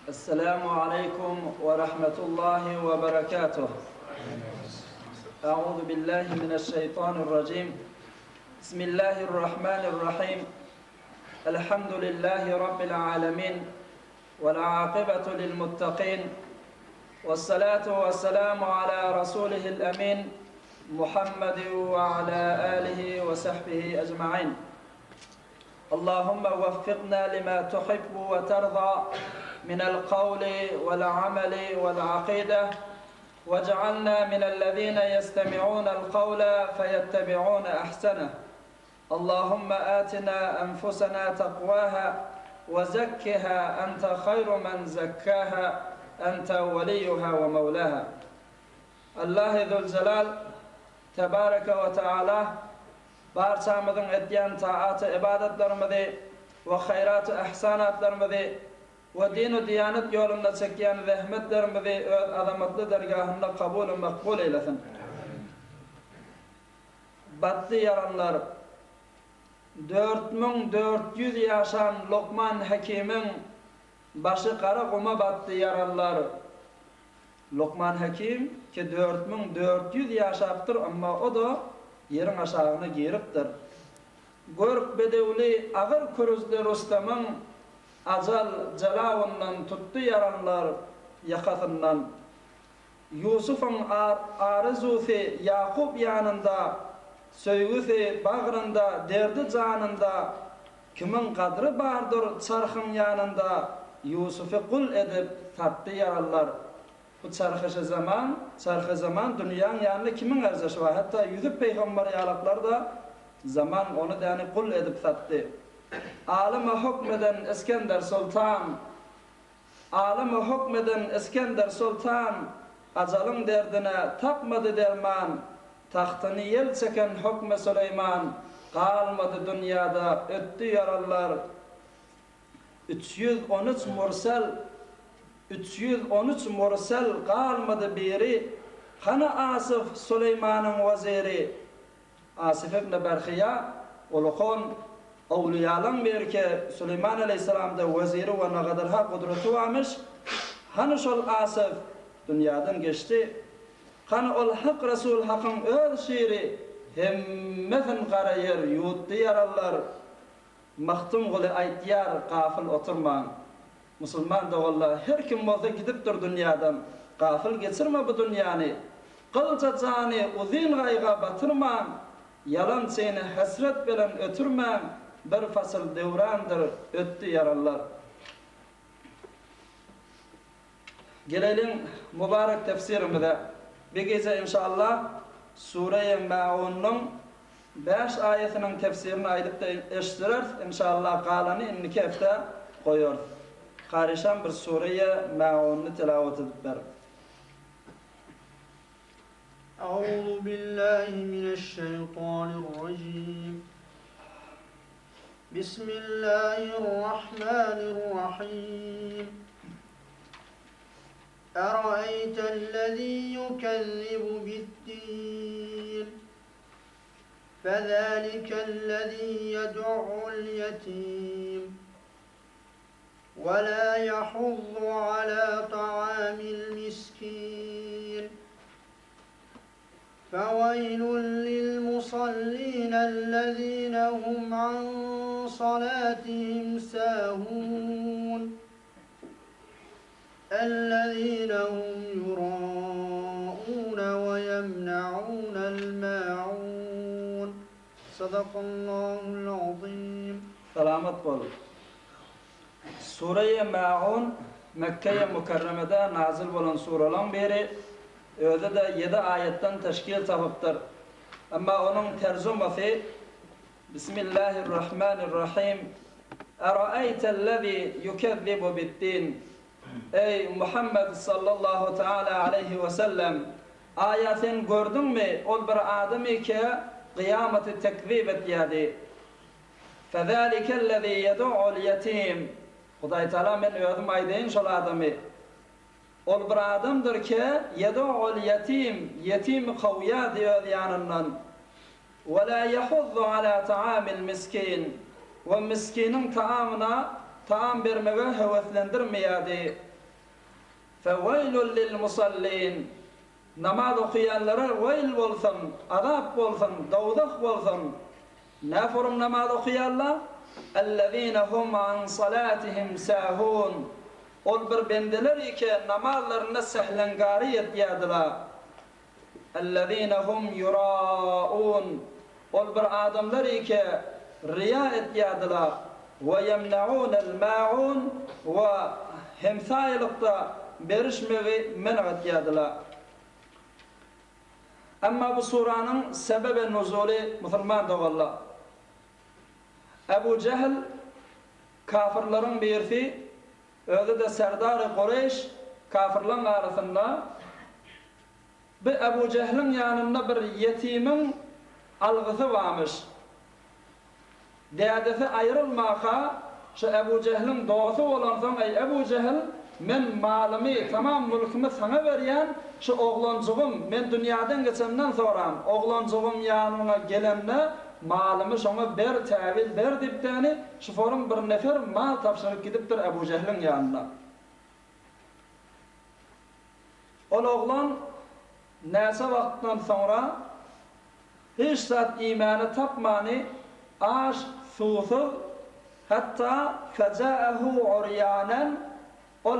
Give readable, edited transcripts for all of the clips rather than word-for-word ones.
السلام عليكم ورحمة الله وبركاته. أعوذ بالله من الشيطان الرجيم. بسم الله الرحمن الرحيم. الحمد لله رب العالمين والعاقبة للمتقين، والصلاة والسلام على رسوله الأمين محمد وعلى آله وصحبه أجمعين. اللهم وفقنا لما تحب وترضى من القول والعمل والعقيدة، واجعلنا من الذين يستمعون القول فيتبعون أحسنه. اللهم آتنا أنفسنا تقواها وزكها أنت خير من زكاها، أنت وليها ومولاها. الله ذو الجلال تبارك وتعالى barçamızın etken taatı, ibadetlerimizi ve hayrat-ı ihsanatlarimizi ve din-i diyanet yolunda çeken rahmetlerimizi öz azamatlı dergahında kabul ve makbul eylesin. Battı yaranlar, 4400 yaşan Lokman Hakim'in başı kara kuma battı yaranlar. Lokman Hakim ki 4400 yaşaptır ama o da yerin aşağına giriptir. Görk bedevli ağır kürüzlü Rüstem'in acal celavından tuttu yaranlar yakasından. Yusuf'un arzusi Yakup yanında, söygüsi bağrında, derdi canında, kimin kadrı bardır çarxın yanında, Yusuf'u kul edip tattı yaranlar. Bu çarxı zaman dünyanın yanında kimin arzaşı var? Hatta yüzü peygamber yalaklar da zaman onu da kul edip sattı. Alime hükmeden İskender Sultan, acalın derdine tapmadı derman, tahtını yel çeken hükme Süleyman, kalmadı dünyada öttü yarallar. 313 mursel kalmadı biri, Hana Asif Süleyman'ın vaziri. Asif ibn Berhiya olukun avliyalan bir ki Süleyman Aleyhisselam'da vaziri ve ne kadar ha kudreti varmış. Hani şol Asif dünyadan geçti. Hani ol hak Resul Hak'ın öz şiiri hemmetin kara yer yuttu yarallar. Mahtum gülü aytiyar kafil oturman. Müslüman da vallahi her kim olsa gidiptir dünyadan. Gafil geçirme bu dünyanı. Kılca cani uzin gayga batırmam. Yalan seni hasret bilen ötürmem. Bir fasıl devrandır öttü yarallar. Gelelim mübarek tefsirimize. Bir gece inşallah Sure-i Maun'un 5 ayetinin tefsirini aydıp da eştirir. İnşallah kalanı inniki hafta koyuyor. Karışan bir Sure-i Maun'u tilavet edip verir. أعوذ بالله من الشيطان الرجيم. بسم الله الرحمن الرحيم. أرأيت الذي يكذب بالدين فذلك الذي يدع اليتيم ولا يحض على طعام المسكين فويل للمصلين الذين هم عن صلاتهم ساهون الذين هم يراءون ويمنعون الماعون. صدق الله العظيم. Selamet bol. Sure-i Maun Mekke-i Mükerreme'de nazil olan suralan biri. Öyle de 7 ayetten teşkil tapıptır. Ama onun tercümesi Bismillahirrahmanirrahim. Era'eytellezî yukezzibu biddin. Ey Muhammed sallallahu teala aleyhi ve sellem, ayetin gördün mü? Ol bir adamı ki kıyameti tekzip etiyadi. Fezâlikellezî yed'u'l yetim. Hudaý Teala men özüm aýdyn şol adamy. Ol bir adamdır ki yed'u'l yetim, yetimi qawya diýär ýanyndan. Ve la yahuddu ala ta'amil miskin. Ve miskinin taamına taam vermege heveslendirmeyadi. feveylul lil musallin. Namaz okuyanlara veyl bolsun, azap bolsun, dawdak bolsun. Naforum namaz okuyanlar? Ellezine hum an salatihim sahun. Ol bir bendeler ike namazlarına sehlengari etdiyadılar. Ellezine hum yuraun. Ol bir adamlar ike riya etdiyadılar. Ve yemna'unel ma'un ve hemsayilikta berişmeyi men etdiyadılar. Amma bu suranın sebebi nuzuli Müslüman doğallar. Ebu Cehil kafirlerin birisi, özü de Serdar-ı Kureyş kafirlerin arasında bir Ebu Cehil'in yanında bir yetimin algısı varmış. Dedesi ayrılmaka şu Ebu Cehil'in doğusu olan son ey Ebu Cehil men malımı tamam mülkümü sana veriyen şu oğlancığım men dünyadan geçemden sonra oğlancığım yanına gelenle malımı şuna ber tevil ber dipteni şu forum bir nefer mal tapşırıp gidiptir Ebu Cehil'in yanına. O oğlan neyse vaktinden sonra hiç zat imanı tapmani aş susuz hatta fecaehu uryanen ol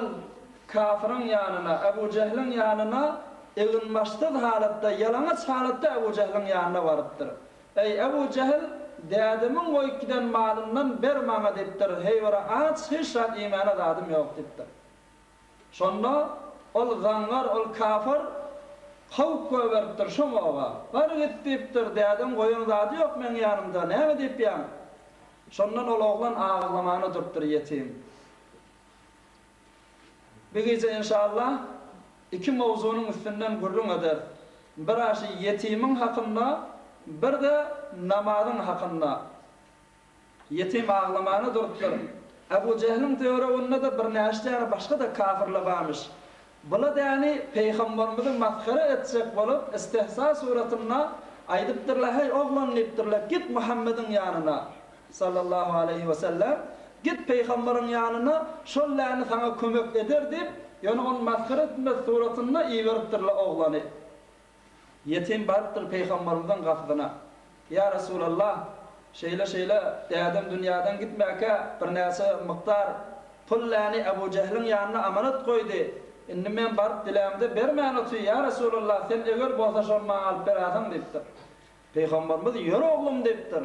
kafirin yanına Ebu Cehil'in yanına eğinmeşsiz halatta yalangıç halatta Ebu Cehil'in yanına varıptır. Ey Ebu Cehil dedemin o ikiden malından bermana diptir. Heyvara aç hiç zat imana dadım yok diptir. Sonra ol zangar ol kafir havuk koyveriptir şuna oğa. Var git diptir dedem koyun zadı yok men yanımda ne dip yan. Sondan ol oğlan ağlamanı duruptur yetim. Bir gece inşallah iki mevzunun üstünden gurrun eder. Birası yetimin hakkında, bir de namazın hakkında. Yetim ağlamanı duruptur. Ebu Cehil'in teoriyonunda da bir neşte başka da kafirle varmış. Bula da yani Peygamberimizin maskara etsek bolup istihsa suratına aydıptırlar, hey oğlan deyiptirlar, git Muhammed'in yanına sallallahu aleyhi ve sellem, git Peygamberin yanına, şollarını sana kömek eder deyip, yani onun maskara etme suratına iyi veriptirlar oğlanı. Yetim barıptır Peygamberimizin kapıdına. Ya Resulallah, şeyle dedem dünyadan gitmeke bir neyse miktar pullarını Ebu Cehil'in yanına amanet koydu. Indi men barıp dilemde bermeyen otuy ya Resulullah sen eger bolsa şolma alıp berasın deyiptir. Peygamberimiz yor oğlum deyiptir.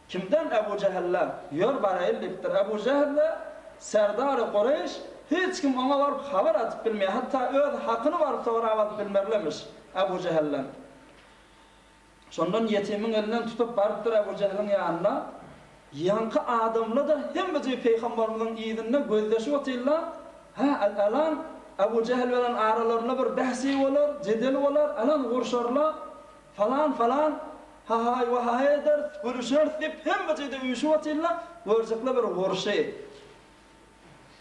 Kimden Ebu Cehil'le? Yor barayıl deyiptir. Ebu Cehil'le Serdar-ı Kureyş hiç kim ona varıp haber atıp bilmeye, hatta öz hakkını varıp sonra alıp bilmerlemiş Ebu Cehil'le. Sondan yetimin elinden tutup barıptır Ebu Cehil'in yanına. Yankı adamla da hem bizi Peygamberimizin iyidinde gözleşi otuyla alan Ebu Cehil bilen aralarına bir bahsi olur, cedeli olur, alan vuruşurlar, falan, hay ve hay eder, vuruşur deyip hem bizi de uyuşu otuyla vuruşukla bir vuruşu.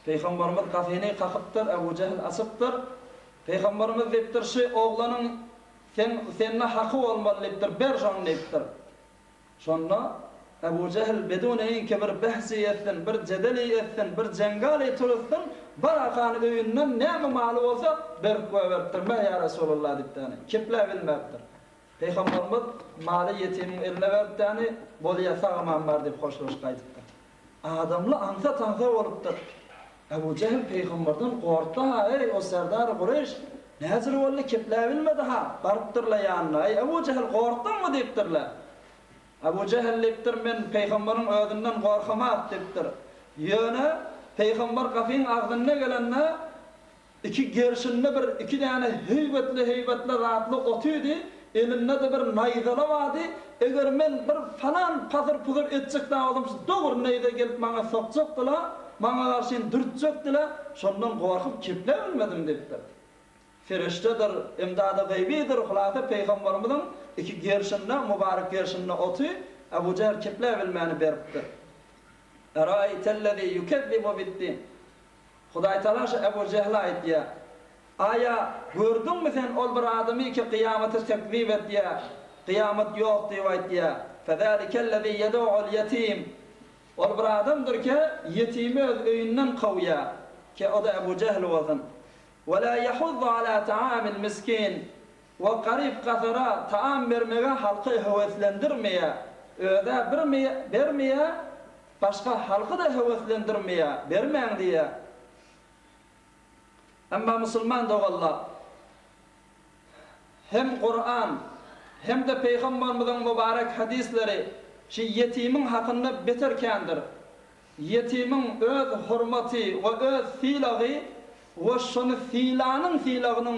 Peygamberimiz kafeni kakıptır, Ebu Cehil asıptır. Peygamberimiz deyiptir, şu oğlanın seninle hakkı olmalı deyiptir, ber şonu deyiptir. Sonra Ebu Cehil beduneyin ki bir bahsi etsin, bir cedeli etsin, bir cengali turutsun, barakanı öyünden ne mi malı olsa berip koyverttirme ya Resulullah deyiptani. Kiple bilmektir. Peygamberimiz malı yetimin eline veriptani, boluya sağman var deyip hoşloş kaydıptır. Adamlı ansa oluptur. Ebu Cehil Peygamberden korktu ha, ey o Serdar-ı Kureyş, nezir olli kiple bilmedi ha, barıptırla yanına, ey Ebu Cehil korktun mu deyiptirler. Ebu Cehil deyiptir, men Peygamberin ödünden korkamak deyiptir. Yöne Peygamber kafin ağzına gelenle iki gerşinle iki tane heybetli rahatlı otuydu. Elinde de bir nayzala vardı. Eğer men bir falan pazır etsekten olmuşsa doğru neyde gelip bana sokacaktılar, bana karşıyın dürtecektiler. Sondan korkup kiple bilmedim deyiptir. Feriştedir, imdadı gaybidir, hulası Peygamberimizin iki gerşinle, mübarek gerşinle otuyu Ebu Cehil kiple bilmeni beriptir. Eraitellezî yukezzibu biddin. Hudaý Taala Ebu Cehil'e ayet ya. Aya gördün mü sen ol bir adamı ki kıyameti tekzip et ya. Kıyamet yok diye ayet ya. Fezâlikellezî yedû'ul yetim. Ol bir adamdır ki yetimi öz öyünden kavya. Ki o da Ebu Cehil olsun. ولا يحض على طعام المسكين وقريب قثرا طعام vermege halkı heveslendirmeye öde vermeye başka halkı da heveslendirmeye vermeyin diye. Ama Müslüman doğalla hem Kur'an hem de Peygamberimizin mübarek hadisleri şu yetimin hakkında beterkendir. Yetimin öz hürmeti ve öz filağı ve şunu filağının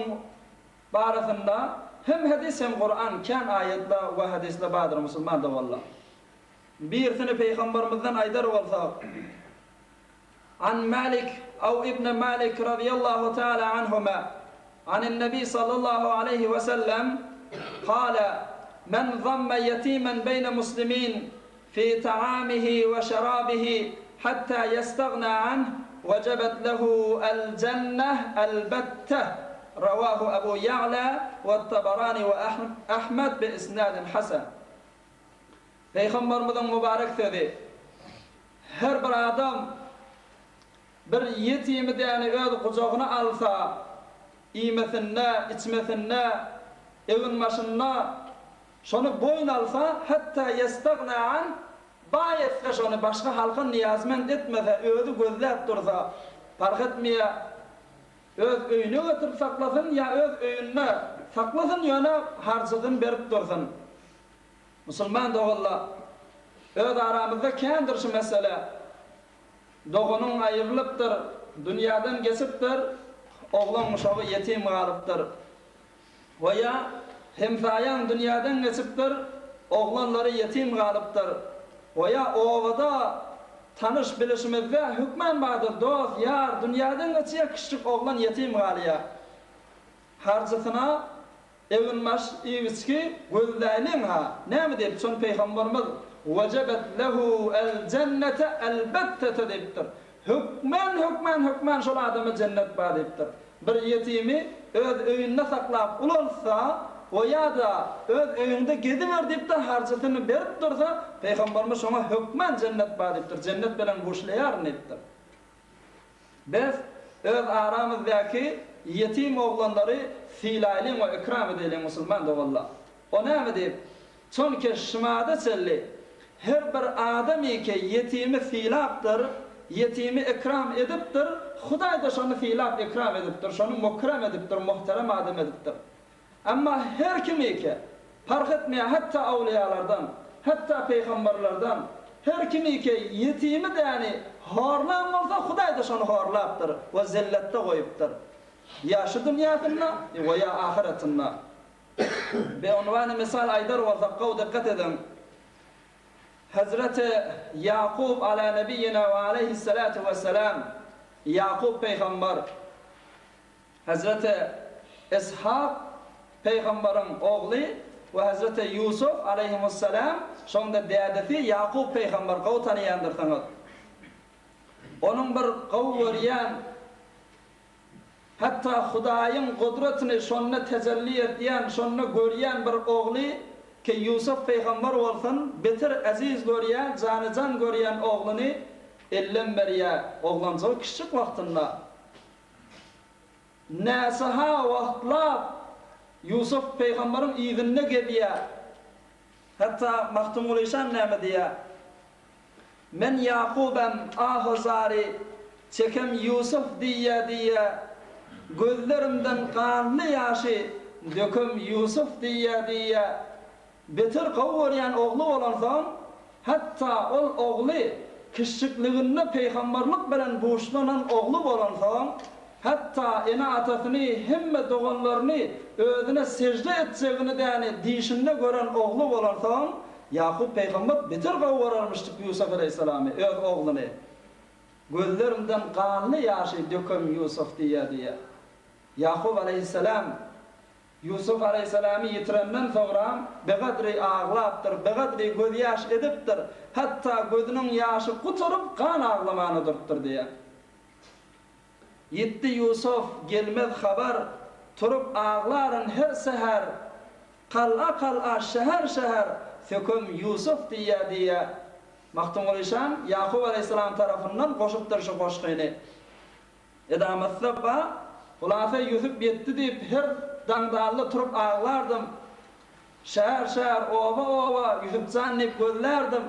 barasında hem hadis hem Kur'an kan ayetler ve hadisler badır Müslüman da valla. Birisini Peygamberimizden aydar olsa an Malik ev İbn Malik radıyallahu teala anhuma an النبي sallallahu aleyhi ve sellem قال من ضم يتيما بين مسلمين في طعامه وشرابه حتى يستغنى عنه وجبت له الجنة البتة رواه أبو يعلى والطبراني وأحمد بإسناد حسن. Peygamberimizin mübarek sözü her bir adam bir yetimi yani öz kucağına alsa yemesine, içmesine, evin başına şonu boyun alsa hatta yestagna an bayetse şonu başka halkın niyazmen etmese özü gözlep dursa fark etmeye öz öyünü götürüp saklasın ya öz öyününü saklasın yöne harcıdın berip dursun. Müslüman doğulla öz aramızda kendir şu mesele doğunun ayrılıptır, dünyadan geçiptir, oğlan uşağı yetim kalıptır. Veya hemsayan dünyadan geçiptir, oğlanları yetim kalıptır. Veya ovada tanış bilişimizde hükmen vardır, dost, yar, dünyadan geçiyor küçük oğlan yetim kalıya. Harcısına evin baş iviski gözleyin ha. Ne mi deyip son Peygamberimiz vecebet lehu el cennete elbettete deyiptir. Hükmen şol adamı cennet var deyiptir. Bir yetimi öz öyünde saklap olsa o ya da öz öyünde gidiver deyip de harcısını berip dursa Peygamberimiz ona hükmen cennet var deyiptir. Cennet bilen kuşlayar deyiptir. Biz öz aramızdaki yetim oğlanları filaylin ve ikram edelim Müslüman da valla. O ne mi deyip? Çünkü şımada çelli her bir adam ki yetimi filaptır, yetimi ikram ediptir, Huday da şonu filap ikram ediptir, şonu mukram ediptir, muhterem adam ediptir. Ama her kimi ki fark etmeye hatta avliyalardan, hatta peygamberlerden her kimi ki yetimi de yani horlan olsa Huday da şonu horlaptır ve zillette koyuptır. Ya şu dünyasında veya ahiretinde. Ve unvanı misal aydar olsa kav dikkat edin. Hazreti Yakub ala nebiyyina ve aleyhissalatu vesselam Yakub peygamber Hazreti İshak peygamberin oğlu ve Hazreti Yusuf aleyhisselam şonda dedesi Yakub peygamber kav tanıyandırsınız. Onun bir kav görüyen hatta Hudayın kudretini şonuna tecelli etdiyen, şonuna görüyen bir oğlu ki Yusuf peygamber olsun, beter aziz görüyen, canıcan görüyen oğlunu ellem veriye, oğlancığı küçük vaktinde. Nasiha vaktlar Yusuf peygamberin izinine gidiye, hatta Mahtumul İşan nemi diye, men Yakubem ahuzari çekem Yusuf diye, gözlerimden kanlı yaşı döküm Yusuf diye beter kavuryan oğlu olansan hatta ol oğlu küçüklüğünde peygamberlik bilen boşlanan oğlu olansan hatta ena atasını hemme doğanlarını özüne secde edeceğini de yani dişinde gören oğlu olansan Yakup peygamber beter kavuralmıştık Yusuf aleyhisselam'ı öz oğlunu gözlerimden kanlı yaşı döküm Yusuf diye Yakup aleyhisselam Yusuf aleyhisselam'ı yitirenden sonra beqadri ağlaptır, beqadri göz yaş ediptir. Hatta gözünün yaşı kuturup kan ağlamanı duruptur diye. Yitti Yusuf gelmez haber, turup ağların her seher, kal'a şehir söküm Yusuf diye. Mahtumul İşan Yakup aleyhisselam tarafından koşuptur şu koşkini. Edamet sabba Ulasa yüzüp yetti deyip her dangdallı turup ağlardım. Şehir ova yüzüp zannip gözlerdim.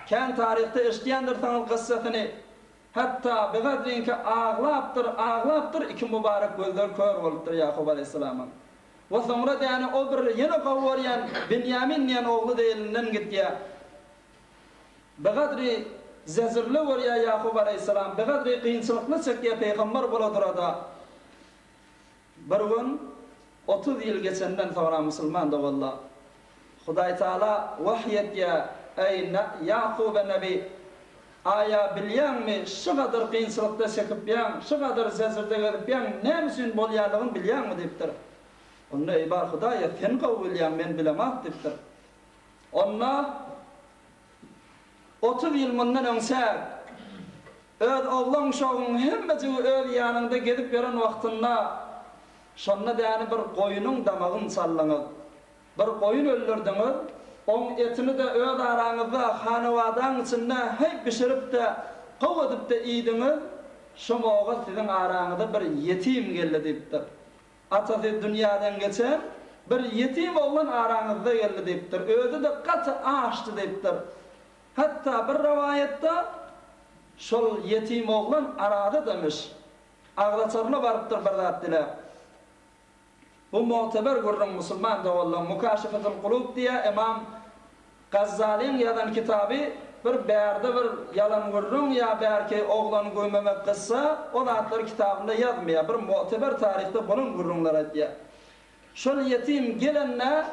Ken tarihte işleyendirsanız kıssasını hatta begadrin ki ağlaptır iki mübarek gözler kör olupdur Yakup Aleyhisselam'ın. Ve sonra yani o bir yeni kavvaryan Binyamin diyen oğlu değilinden gittiya. Begadri zezirli var ya Yakup Aleyhisselam, begadri kıyınçılıklı çektiye peygamber buladırada. Bir gün 30 yıl geçenden sonra Müslüman da valla. Huday Teala vahyet ya ey Yakup Nebi aya bilyan mi şu kadar kıyınçılıkta çekip yan, şu kadar zezirde gelip yan ne misin bolyalığın bilyan mı deyiptir. Onda ibar Hudaya sen kavulyan men bilemaz deyiptir. Onda 30 yıl bundan önce öz oğlan şoğun hemmeci öz yanında gidip veren vaktında şonna yani bir koyunun damağın sallanır. Bir koyun öldürdünüz, onun etini de öz aranızda hanıvadan içinde hep pişirip de kavudip de iydiniz, şu moğa sizin aranızda bir yetim geldi deyiptir. Atası dünyadan geçen bir yetim oğlan aranızda geldi deyiptir. Özü de katı ağaçtı deyiptir. Hatta bir rivayette şol yetim oğlan aradı demiş. Ağlaçarına varıptır bir zattiler. Bu muteber gurrun Müslüman da valla Mukaşifetul Kulub diye İmam Gazzali'nin yazan kitabı bir berde bir yalan gurrun ya belki oğlanı koymamak kıssa o zatlar kitabında yazmıyor. Bir muteber tarihte bunun gurrunları diye. Şol yetim gelenine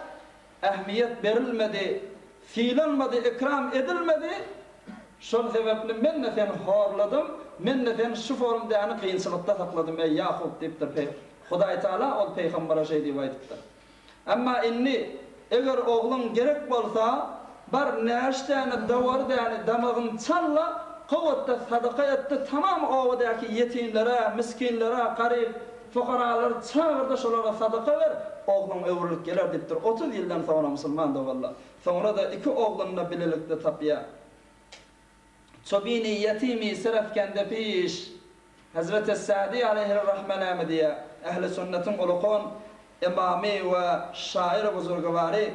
ehmiyet verilmedi, fiilanmadı, ikram edilmedi. Şol sebeple men de sen horladım, men de sen şu formda yani kıyınçılıkta sakladım ey Yakup deyiptir. Huday Teala ol peygambara şey deyip aytıptır. Ama inni eğer oğlun gerek bolsa bar näşdäni dawardaýany damagyn çalla kowatda sadaka etdi tamam owadaky yetimlere, miskinlere, garip fukaralar çağırdı şolara sadaka ver oğlun öwrülük geler dipdir. 30 ýyldan sonra musulman da valla. Sonra da iki oğlunla bilelikde tapya. Çobini yetimi serefkende piş Hazreti Sa'di aleyhirrahman diye ehl-i sünnetin ulukun imami ve şair buzurgvari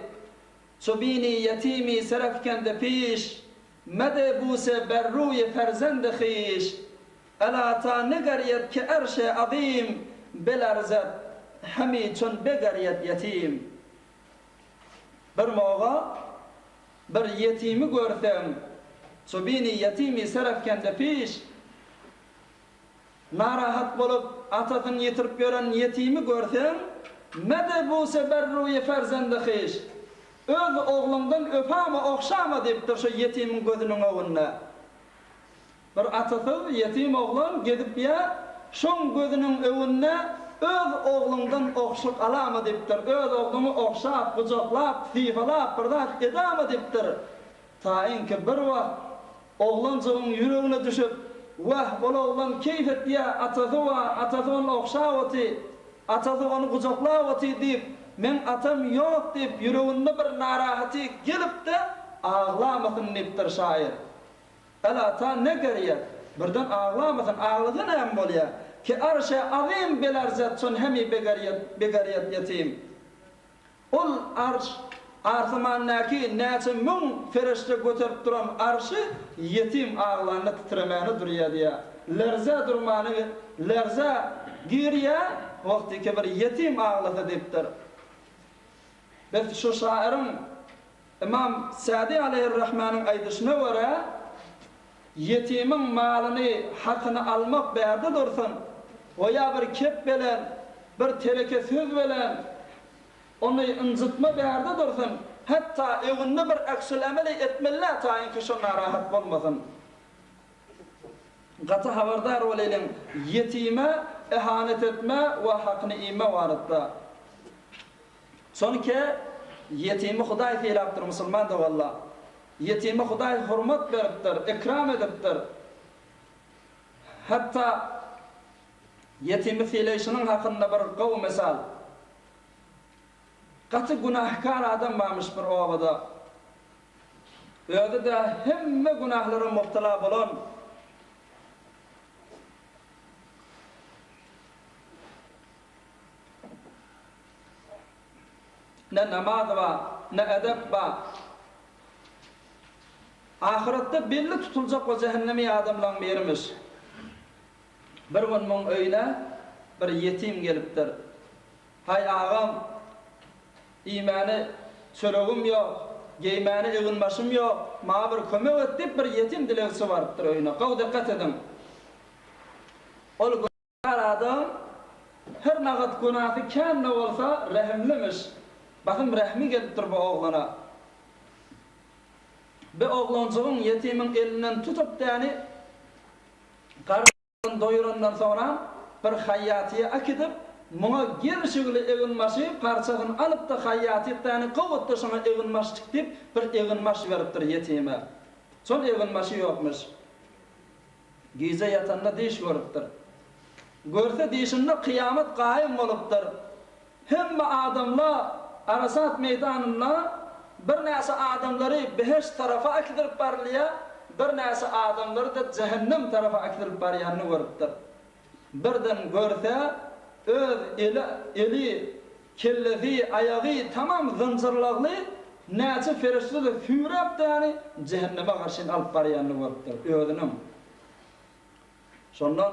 Çobini yetimi serefkende piş mede buse berruy ferzend khiş ala ta negariyet ki erşe azim belarzet hemi çün begariyet yetim. Bir moğa bir yetimi görsem Çobini yetimi serefkende piş narahat bolup atasını yitirip gören yetimi görsem mede buse berruy ferzend khiş öz oğlumdan öpama okşama deyiptir şu yetimin gözünün önüne. Bir atasız yetim oğlan gidip ya şun gözünün önüne öz oğlumdan okşuk alama deyiptir. Öz oğlumu okşap, kucaklap, sifalap, birdat edama deyiptir. Ta ki bir vakt oğlancığın yüreğine düşüp vah ola oğlan keyfet diye atası onu okşavati, atası onu kucaklavati deyip men atam yok deyip yüreğinde bir narahati gelip de ağlamasın deyiptir şair. Ela ta ne geriyet? Birden ağlamasın, ağladın hem bolya. Ki arşe azim belarzet son hemi begariyet yetim. Ol arş, arsamannaki näçe mün ferişte götürüp duran arşı yetim ağlarını titremeni duruyor diye. Lerze durmanı, lerze giriye vakti ki bir yetim ağladı deyiptir. Biz şu şairin İmam Sa'di aleyhirrahman'ın aydışına göre yetimin malını, hakkını almak berdi dursun veya bir kep bilen, bir tereke söz bilen onu incitme berdi dursun hatta evinde bir eksulemeli etmeliler tayin ki şuna rahat olmasın. Katı havardar olayım yetime ihanet etme ve hakkını ime varıtta. Sonki yetimi Huday fiilaptır musulman da valla. Yetimi Huday hurmat beriptir, ikram ediptir. Hatta yetimi fiileyşinin hakkında bir qav misal. Katı günahkar adam varmış bir ovada. Öyle de hemme günahları muhtala bulan. ne namaz var, ne edep var. Ahirette belli tutulacak o cehennemi adamlan vermiş. Bir gün mon öyüne bir yetim gelipdir. Hay ağam, imani çöregim yok, giymani eğinmaşım yok, ma bir kömek et dep bir yetim dilegisi varıptır öyüne. Gaw dikkat edin. Ol günahkar adam her naqat günahı kän ne bolsa rahimlimiş. Bakın rahmi gelipdir bu oğlana. Bir oğlancığın yetimin elinden tutup yani karnını doyurandan sonra bir hayyatiye akidip muna gerçekli eğinmaşı parçasını alıp da hayyatiyetini kuvvetli sana eğinmaş çıkıp bir eğinmaş veriptir yetime. Son eğinmaşı yokmuş. Gize yatanına deyiş görüptir. Görse deyişinde kıyamet qaim olupdir. Hemme adamla Arasat meydanında bir näse adamları beheşt tarafa akdirip barlaya, bir näse adamları da cehennem tarafa akdirip baryanını görüpdir. Birden görse öz eli kellesi ayağı tamam zincirlagly näçe feriştede füýrep yani cehenneme garşyn alyp baryanını görüpdir özünim. Şondan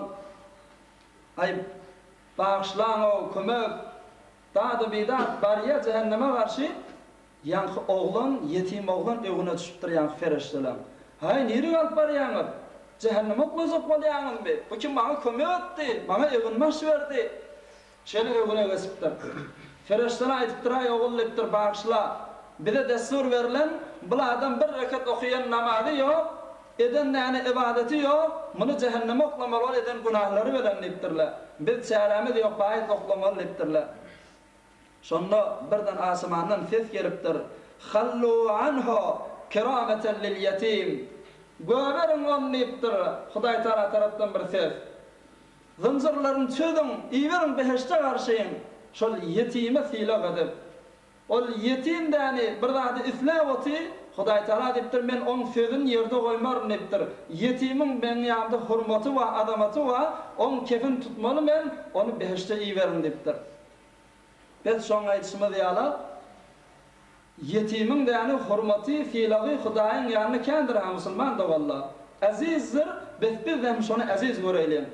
ay bağışlan o kömek da bidat barya cehenneme garşy yankı oğlan, yetim oğlan evine düşüptir yankı ferişteler. Hay neri alıp baryanı? Cehenneme oklayacak bolyanım be. Bu kim bana kömek etti, bana eğinmaş verdi. Şöyle evine geçiptir. Ferişteler aytıptır, ay oğul leptir bağışla. Bir de destur verilen, bu adam bir rekat okuyan namazı yok, eden yani ibadeti yok, bunu cehenneme oklamalı eden günahları veren leptirler. Bir çaremiz yok, bayit oklamalı leptirler. Sonra birden asmandan ses gelipdir. Hallu anhu kirameten lil yetim. Göverin onu deyiptir. Huday Teala taraftan bir ses. Zincirlerini çözün, iverin beheşte karşıyın. Şol yetime silak edip. Ol yetim dani bir zahdi islavati Huday Teala deyiptir, men on sözün yerde koymarım deyiptir. Yetimin ben yanımda hurmatı va, adamatı va, on kefin tutmalı men, onu beheşte iverin deyiptir. Biz şoňa aýtışymyz ýaly yetimin yani hurmaty filagy Hudaýyň ýanyna kendir ha musulman da walla. Azizdir, biz hem şonu aziz görelin.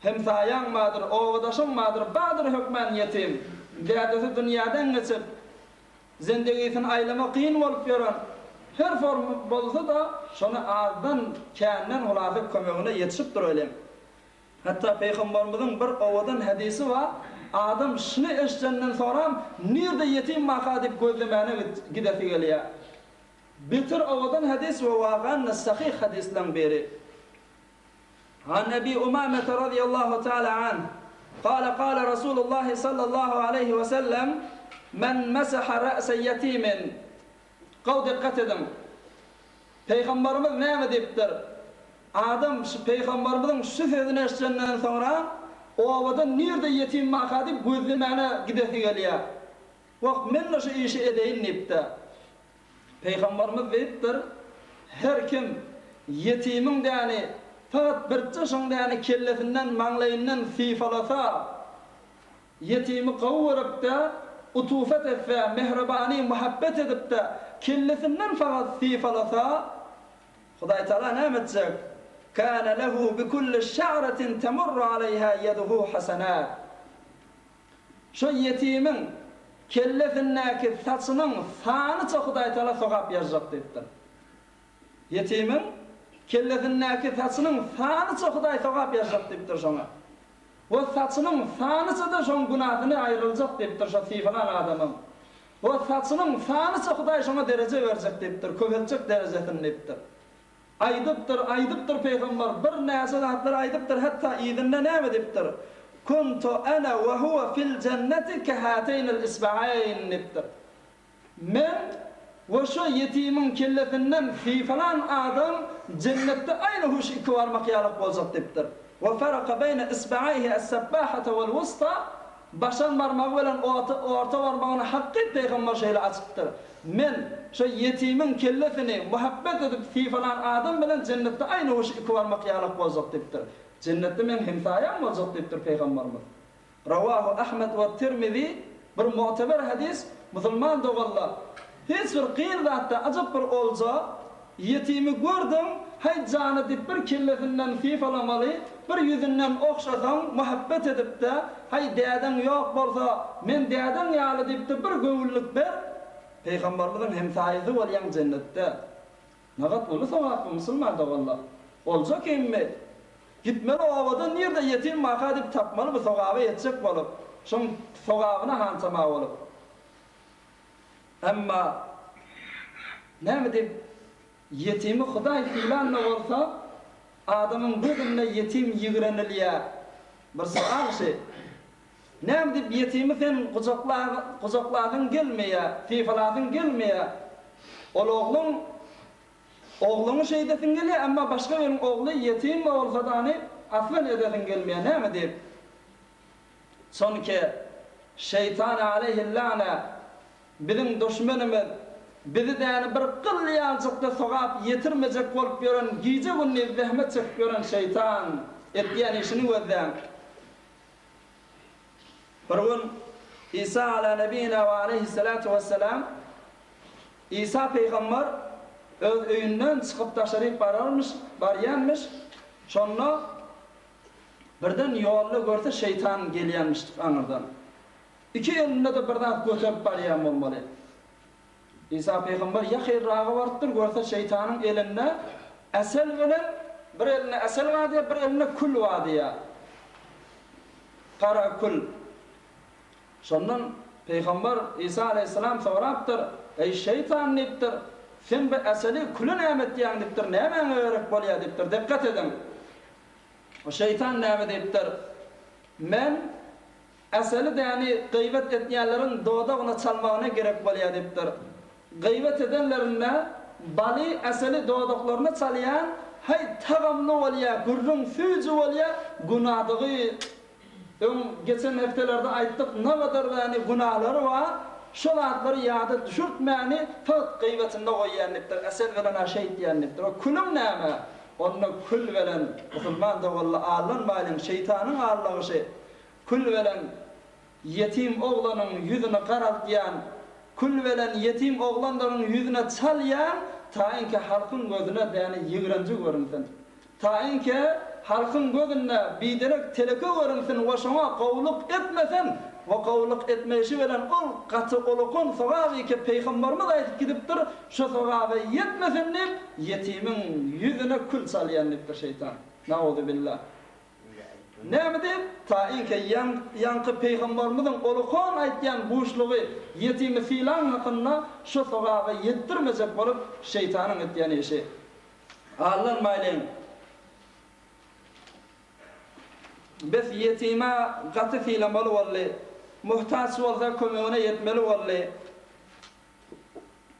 Hem saýaň madyr, owadaşyň madyr, badyr hökmen yetim. Dädesi dünýäden geçip zindigisini aýlama kyn bolup ýören her form bolsa da şonu azdan känden hulasy kömegine ýetişip duralım. Hatta Peygamberimizin bir owadan hadisi var. Adam şunu eşitenden sonra nerede yetim maka dip gözlemene gidesi geliyor. Bitir ovadan hadis ve vagan sahih hadislen beri. An Ebi Umame radıyallahu teala an. Kâle Resulullah sallallahu aleyhi ve sellem men mesaha ra'se yetimin. Qav dikkat edin. Peygamberimiz ne deyiptir? Adam Peygamberimizin şu sözünü eşitenden sonra o avadan nerede yetim maka dip gözlemene gidesi geliyor. Vak men nasıl işi edeyin deyipti. Peygamberimiz deyiptir, her kim yetimin yani fakat bir çaşın yani kellesinden, manglayından sifalasa, yetimi kavurup da, utufet etse, mehribani, muhabbet edip de, kellesinden fakat sifalasa, Huday Teala ne edecek? Kâne lehu bi kulli şa'ratin temurru aleyha yeduhu hasenat. Şu yetimin kellesindeki saçının sanıca Huday Teala sokap yazacak deyiptir. Yetimin kellesindeki saçının sanıca Huday sokap yazacak deyiptir şuna. O saçının sanıca da şun günahını ayrılacak deyiptir şu sifalan adamın. O saçının sanıca Huday şuna derece verecek deyiptir, kövelecek derecesini deyiptir. Aydıptır Peygamber, bir näse zatlar aydıptır, hatta idinde ne deyiptir? Kuntu ana ve huve fil cenneti kehateynil isba'ayn deyiptir. Men ve şu yetimin kellesinden fi falan adam cennette aynı huş iki varmak yalık bolacak deyiptir. Ve faraka beyne isba'ayhi es-sebbahata vel wusta. Başan barmağı bilen orta barmağını hakkı Peygamber şeyle açıptır. Men şu yetimin kellesini muhabbet edip fi falan adam bilen cennette aynı hoş iki varmak yalık bolacak deyiptir. Cennette men hemsayan bolacak deyiptir Peygamberimiz. Ravahu Ahmed ve Tirmizi bir mu'teber hadis musulman dogallar. Hiç bir qiyın zatda acap bir olsa yetimi gördüm, hay canı dip bir kellesinden fifalamalı, bir yüzünden okşasan, muhabbet edip de, hay däden yok bolsa, men däden ýaly dip de bir göwüllük ber, Peygamberimizin hemsaýysy bolýan cennetde. Nagat ulu sowap musulman dogallar. Olsa kimmi? Gitmeli owadan ýerde yetim maka dip tapmaly bu sowaba ýetjek bolup, şoň sowabyna hansama bolup. Amma näme dip yetimi Hudaý filanla bolsa, adamyň gözüne yetim ýigrenilýär. Bir soňa şey. Näme dip yetimi sen gujaklagyň gelmeýär, fifalagyň gelmeýär. Ol oğluny şeýdesin gelýär, amma başga bir oğlu yetim bolsa da aslan edesin gelmeýär. Näme dip? Sonki şeytan aleyhi lâne bizim düşmenimiz bizi däni bir qılýançykda sogap yetirmejek bolup ýören giýje günni zähmet çekip ýören şeytan etýän işini gözden. Bir gün İsa ala nebiyina ve aleyhissalatu vesselam İsa peygamber öz öýünden çykyp taşaryp barýanmyş. Şonda birden ýolda görse şeytan gelýänmiş aňyrdan. İki elinde de birden götürüp barýan bolmaly. İsa peygamber ya hayırrağı vardır görse şeytanın elinde esel bilen bir eline esel vadiye bir eline kul vadiye. Kara kul. Şondan peygamber İsa aleyhisselam soraptır. Ey şeytan niptir? Sen bu eseli kulun nämet diýen dipdir. Näme öýrek bolýar dipdir. Dikkat edin. O şeytan näme dipdir? Men eseli däni gıybet etýänleriň dodagına çalmagyna gerek bolýar dipdir. Gıybet edenlerine bali eseli doğduklarını çalıyan hay tagamlı olya, gurrun fücü olya gunadığı geçen haftelerde ayttık ne kadar yani günahları var şolatları yada düşürtmeyeni fakat gıybetinde koyyanlıktır esel veren şey diyenliktir o kulum näme onu kul veren musulman da valla ağlanmayın şeytanın ağlağı şey kul veren yetim oğlanın yüzünü karaltyan kul veren yetim oğlanların yüzüne çalyan taýinki halkın gözüne däni ýigrenji görünsin. Taýinki halkın gözüne biderek teleke görünsin we şoňa gowluk etmesen we gowluk etmeşi bilen ol gaty olukun sowaby ki peýgamberimiz aýdyp gidipdir şo sowaby yetmesen dip yetimin yüzüne kul çalýanlyktır şeytan. Nauzu billah. Näme dip? Taýinki ýanky peýgamberimizin olukun aýtýan buşlugy yetimi filan hakyna şo sowaby ýetdirmejek bolup şeytanyň etýän işi. Allanmaýlyň. Biz yetime gaty filamaly bolly, muhtaç bolsa kömegine ýetmeli bolly.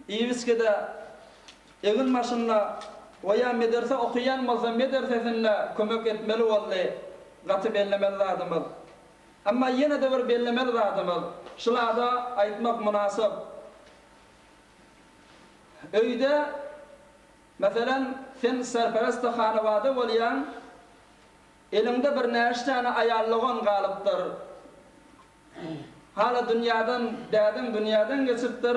Iwiskede egin maşynda we mederse okuyan bolsa medersesinde kömek etmeli bolly. Gatı bellemeli adamız. Ama yine de bir bellemeli adamız. Şularda aytmak münasip. Öyde mesela sen serperest hanavada bolýan elinde bir näştany ayallygyn galypdyr. Hala dünýäden geçipdir.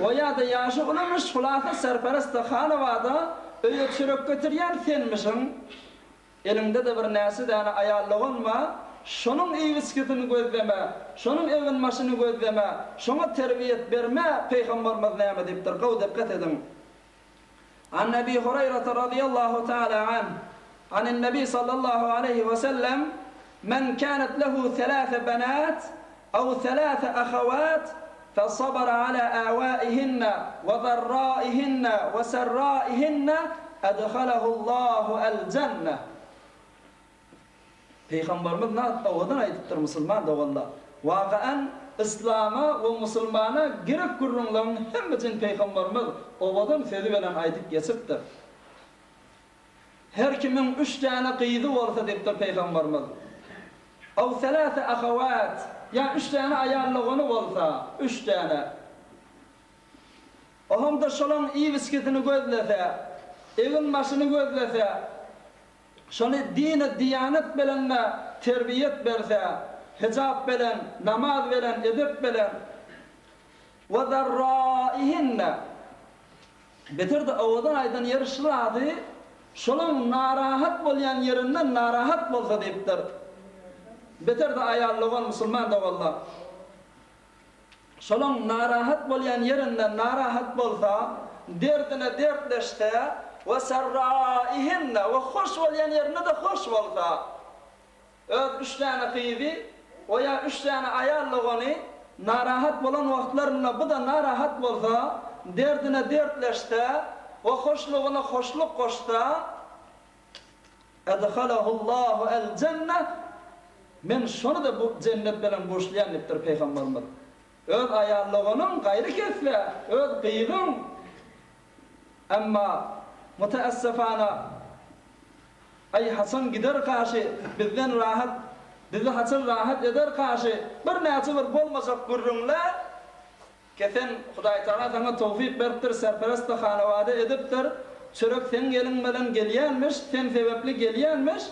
O ýa-da ýaşy ulamyş hulasa serperest hanavada öýe çörek götürýän senmişiň. Elinde de bir näse däne ayallygyn var. Şonuň iwisketini gözleme, şonuň evin maşyny gözleme, şoňa terbiýet berme peýgamberimiz näme dipdir? Gowy dikkat edin. An Nabi Hurayra radıyallahu ta'ala an an Nabi sallallahu aleyhi ve sellem men kanat lehu 3 banat aw 3 akhawat فصبر على آوائهن وضرائهن وسرائهن أدخله الله الجنة. Peygamberimiz owadan aýdypdyr musulman da walla. Waqaen İslam'a ve musulmana gerek gurrunlaryň hemmesini peygamberimiz owadan sözi bilen aýdyp geçipdir. Her kimin 3 tane qyzy bolsa dipdir peygamberimiz. Aw 3 akhawat, ya 3 tane ayallygyny bolsa, 3 tane. Ohamda şolan iwisketini gözlese, evin maşyny gözlese, şonu dini diyanet bilen terbiýet berse, hicab bilen, namaz bilen, edep bilen ve zarraihinne bitirdi owadan aydan yarışladı. Şolun narahat bolyan yerinden narahat bolsa deyipdir. Bitirdi ayarlıgan musulman da valla. Şolun narahat bolyan yerinden narahat bolsa derdine dertleşte ve sarraihinne ve hoş bolyan yerine de hoş bolsa öz 3 tane kıyıvi veya 3 tane ayarlığını narahat bolan vaktlarına bu da narahat bolsa derdine dertleşte ve hoşluğuna hoşluk koşta edhalahullahu el cennet men şonu da bu cennet bilen boşlayan diptir Peygamberimiz. Öz ayarlığının gayrı kesle, öz kıyığın amma muteessefana ay Hasan gider karşı bizden rahat bizi Hasan rahat eder karşı bir näçe bir bolmasak gurrunlar kesen Hudaý Taala sana tawfik beripdir serperest hanawada edipdir çörek sen gelin bilen gelýänmiş sen sebepli gelýänmiş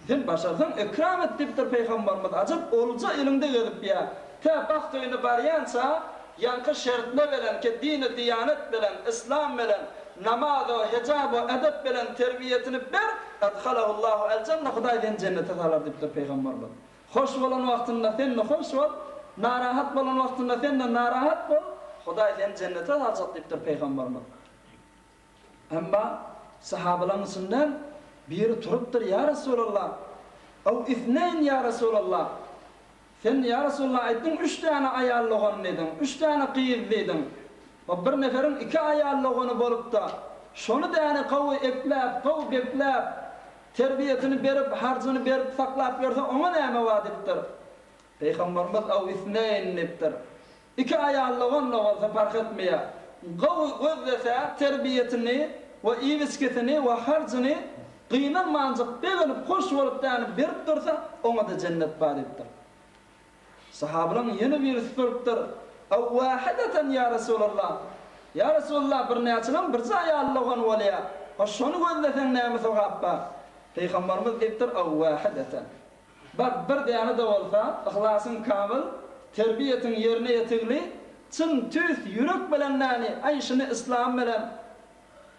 sen başarsan ikram etdipdir Peygamberimiz ajyp olja elinde gelip ya ta baxtoyny baryansa yankı şertne bilen ki dini diyanet bilen İslam bilen namaz ve hicab ve edep bilen terbiyetini ber edhalahullahu el cennet Hudaýdan cennete salar dipdir Peygamberimiz. Hoş bolan wagtynda sen hoş bol, narahat bolan wagtynda sen narahat bol. Hudaýdan cennete salar dipdir Peygamberimiz. Amma sahabalar içinden biri turupdyr ya Resulullah. Aw ithnayn ya Resulullah. Sen ya Resulullah aýtdyň 3 tane ayarlygan edin, 3 tane kıyız edin. O bir neferin 2 ayarlygyny bolup da şonu da yani qawy eklep, qaw beklep terbiyetini berip, harcını berip saklap berse ona näme wagtdyr? Peygamberimiz aw ithnayn dipdir. 2 ayarlygan bolsa fark etmeýär. Qawy gözlese terbiyetini ve iwisketini ve harcını qynanmanjyk begenip hoş bolup da berip dursa ona da cennet bar dipdir. Sahabalar yine bir sorupdur. Aw wahidatan ya Resulullah. Ya Resulullah bir näçelen bir ayarlygan bolýar. O şonu gözlesen näme sowappa? Peygamberimiz dipdir aw wahidatan. Bak bir däne de bolsa, ihlasyn kamil, terbiyetin yerine yetigli, çyn tüs yürek bilen näni, aýşyny İslam bilen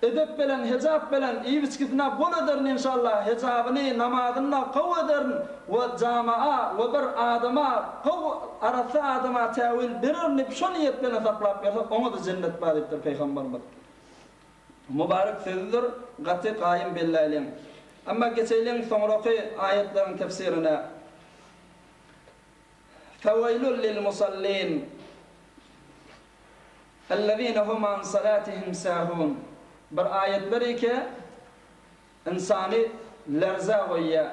edep bilen, hicab bilen, iwiskitine bol ederin inşallah, hicabyny, namazyny qaw ederin ve jamaa ve bir adama, qaw arasy adama täwil berir, şo niyet bilen saklap berse, ona da cennet bar dipdir Peygamberimiz. Mübarek sözdür, gaty qaýym billaýlen. Amma geçeýlen soňraky aýetlaryň tefsirine. Fewailul lil musallin ellezine hum an salatihim sahun. Bir ayet berike insany lerza goýýar.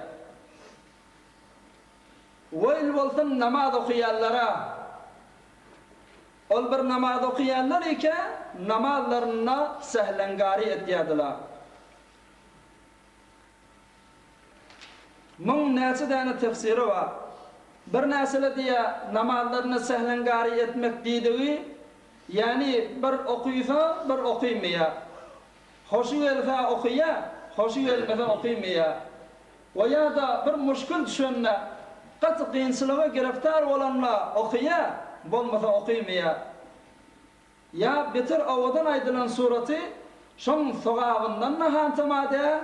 Wail bolsun namaz okuyanlara. Ol bir namaz okuyanlar ike namazlaryna sehlengari etýärdiler. Mun näçe däne tefsiri var. Bir näsele diýe namazlaryny sehlengari etmek diýdigi, yani bir okuysa bir okuýmaýar. Hoşu gelse okuýar, hoşu gelmese okuýmaýar. Ve ya da bir muşkul düşenne gaty kynçylyga giriftar bolanlar okuýar, bolmasa okuýmaýar. Ya beter awadan aýdylan suraty şoň sogabyndan nahantamada